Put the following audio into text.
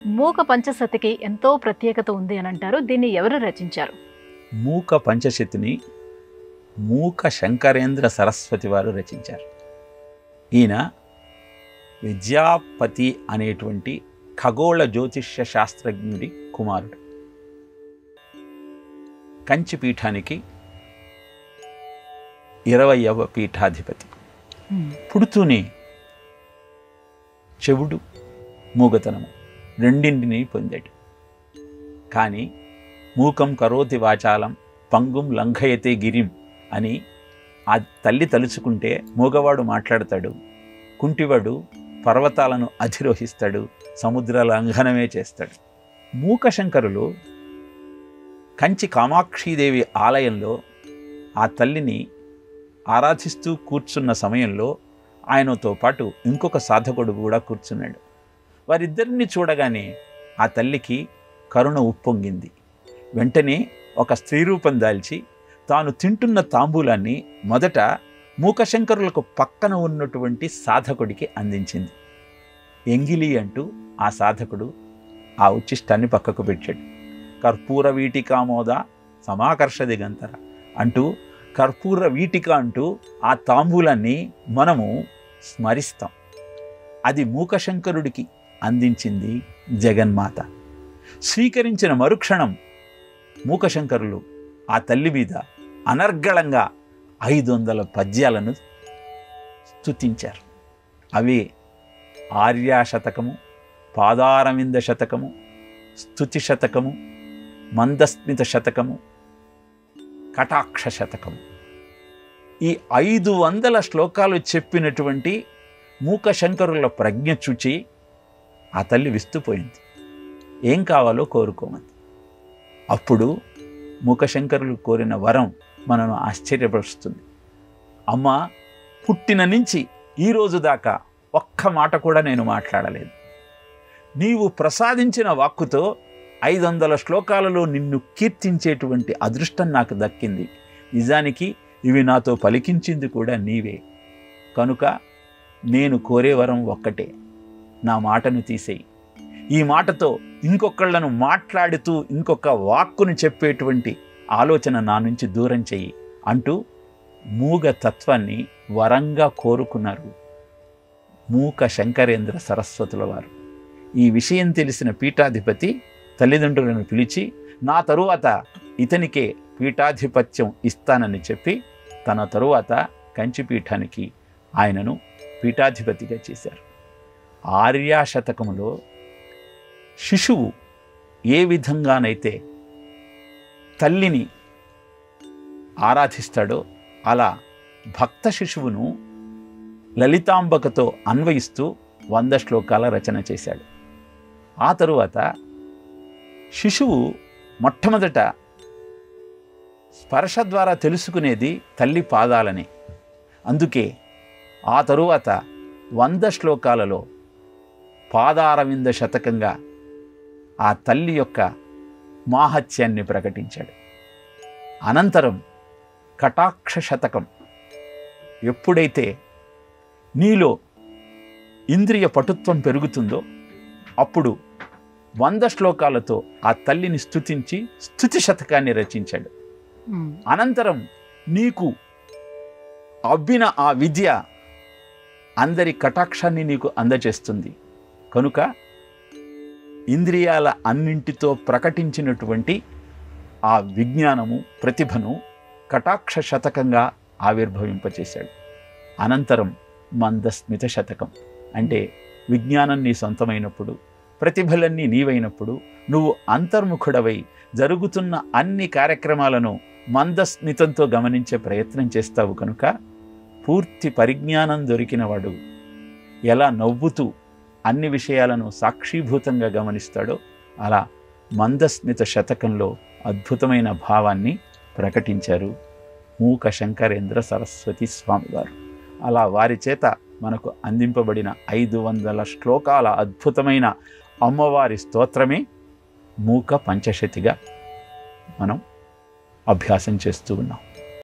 మూక పంచసతికి ఎంతో ప్రత్యేకత ఉంది అని అంటారు. దీన్ని ఎవరు రచించారు? మూక పంచశతిని మూక శంకరేంద్ర సరస్వతి వారు రచించారు. ఈయన విద్యాపతి అనేటువంటి ఖగోళ జ్యోతిష్య శాస్త్రజ్ఞుడి కుమారుడు. కంచి పీఠానికి 20వ పీఠాధిపతి. పుడుతూనే చెవుడు మూగతనము రెండింటినీ పొందాడు. కానీ మూకం కరోతి వాచాలం పంగుం లంఘయతే గిరిం అని ఆ తల్లి తలుచుకుంటే మూగవాడు మాట్లాడతాడు, కుంటివాడు పర్వతాలను అధిరోహిస్తాడు, సముద్ర లంఘనమే చేస్తాడు. మూకశంకరులు కంచి కామాక్షీదేవి ఆలయంలో ఆ తల్లిని ఆరాధిస్తూ కూర్చున్న సమయంలో ఆయనతో పాటు ఇంకొక సాధకుడు కూడా కూర్చున్నాడు. వారిద్దరిని చూడగానే ఆ తల్లికి కరుణ ఉప్పొంగింది. వెంటనే ఒక స్త్రీ రూపం దాల్చి తాను తింటున్న తాంబూలాన్ని మొదట మూకశంకరులకు పక్కన ఉన్నటువంటి సాధకుడికి అందించింది. ఎంగిలి అంటూ ఆ సాధకుడు ఆ ఉచ్చిష్టాన్ని పక్కకు పెట్టాడు. కర్పూర వీటికామోద సమాకర్ష దిగంతర అంటూ కర్పూర వీటిక అంటూ ఆ తాంబూలాన్ని మనము స్మరిస్తాం. అది మూకశంకరుడికి అందించింది జగన్మాత. స్వీకరించిన మరుక్షణం మూకశంకరులు ఆ తల్లి మీద అనర్గళంగా 500 పద్యాలను స్తుతించారు. అవే ఆర్యాశతకము, పాదారవింద శతకము, స్తుతి శతకము, మందస్మిత శతకము, కటాక్ష శతకము. ఈ 500 శ్లోకాలు చెప్పినటువంటి మూకశంకరుల ప్రజ్ఞ చూచి ఆ తల్లి విస్తుపోయింది. ఏం కావాలో కోరుకోమంది. అప్పుడు మూకశంకరులు కోరిన వరం మనను ఆశ్చర్యపరుస్తుంది. అమ్మ, పుట్టిన నుంచి ఈరోజు దాకా ఒక్క మాట కూడా నేను మాట్లాడలేదు. నీవు ప్రసాదించిన వాక్కుతో 500 శ్లోకాలలో నిన్ను కీర్తించేటువంటి అదృష్టం నాకు దక్కింది. నిజానికి ఇవి నాతో పలికించింది కూడా నీవే. కనుక నేను కోరే వరం ఒక్కటే, నా మాటను తీసేయి. ఈ మాటతో ఇంకొకళ్ళను మాట్లాడుతూ ఇంకొక వాక్కును చెప్పేటువంటి ఆలోచన నా నుంచి దూరం చెయ్యి అంటూ మూగ తత్వాన్ని వరంగా కోరుకున్నారు మూక శంకరేంద్ర సరస్వతుల వారు. ఈ విషయం తెలిసిన పీఠాధిపతి తల్లిదండ్రులను పిలిచి నా తరువాత ఇతనికే పీఠాధిపత్యం ఇస్తానని చెప్పి తన తరువాత కంచిపీఠానికి ఆయనను పీఠాధిపతిగా చేశారు. ఆర్యాశతకములో శిశువు ఏ విధంగానైతే తల్లిని ఆరాధిస్తాడో అలా భక్త శిశువును లలితాంబకతో అన్వయిస్తూ 100 శ్లోకాల రచన చేశాడు. ఆ తరువాత శిశువు మొట్టమొదట స్పర్శ ద్వారా తెలుసుకునేది తల్లి పాదాలని. అందుకే ఆ తరువాత 100 శ్లోకాలలో పాదారవింద శతకంగా ఆ తల్లి యొక్క మాహత్యాన్ని ప్రకటించాడు. అనంతరం కటాక్ష శతకం. ఎప్పుడైతే నీలో ఇంద్రియ పటుత్వం పెరుగుతుందో అప్పుడు 100 శ్లోకాలతో ఆ తల్లిని స్తుతించి స్తుతి శతకాన్ని రచించాడు. అనంతరం నీకు అబ్బిన ఆ విద్య అందరి కటాక్షాన్ని నీకు అందజేస్తుంది. కనుక ఇంద్రియాల అన్నింటితో ప్రకటించినటువంటి ఆ విజ్ఞానము, ప్రతిభను కటాక్ష శతకంగా ఆవిర్భవింపచేశాడు. అనంతరం మందస్మిత శతకం. అంటే విజ్ఞానం నీ సొంతమైనప్పుడు, ప్రతిభలన్నీ నీవైనప్పుడు, నువ్వు అంతర్ముఖుడవై జరుగుతున్న అన్ని కార్యక్రమాలను మందస్మితంతో గమనించే ప్రయత్నం చేస్తావు. కనుక పూర్తి పరిజ్ఞానం దొరికినవాడు ఎలా నవ్వుతూ అన్ని విషయాలను సాక్షీభూతంగా గమనిస్తాడో అలా మందస్మిత శతకంలో అద్భుతమైన భావాన్ని ప్రకటించారు మూక శంకరేంద్ర సరస్వతి స్వామివారు. అలా వారి చేత మనకు అందింపబడిన 500 శ్లోకాల అద్భుతమైన అమ్మవారి స్తోత్రమే మూక పంచశతిగా మనం అభ్యాసం చేస్తూ ఉన్నాం.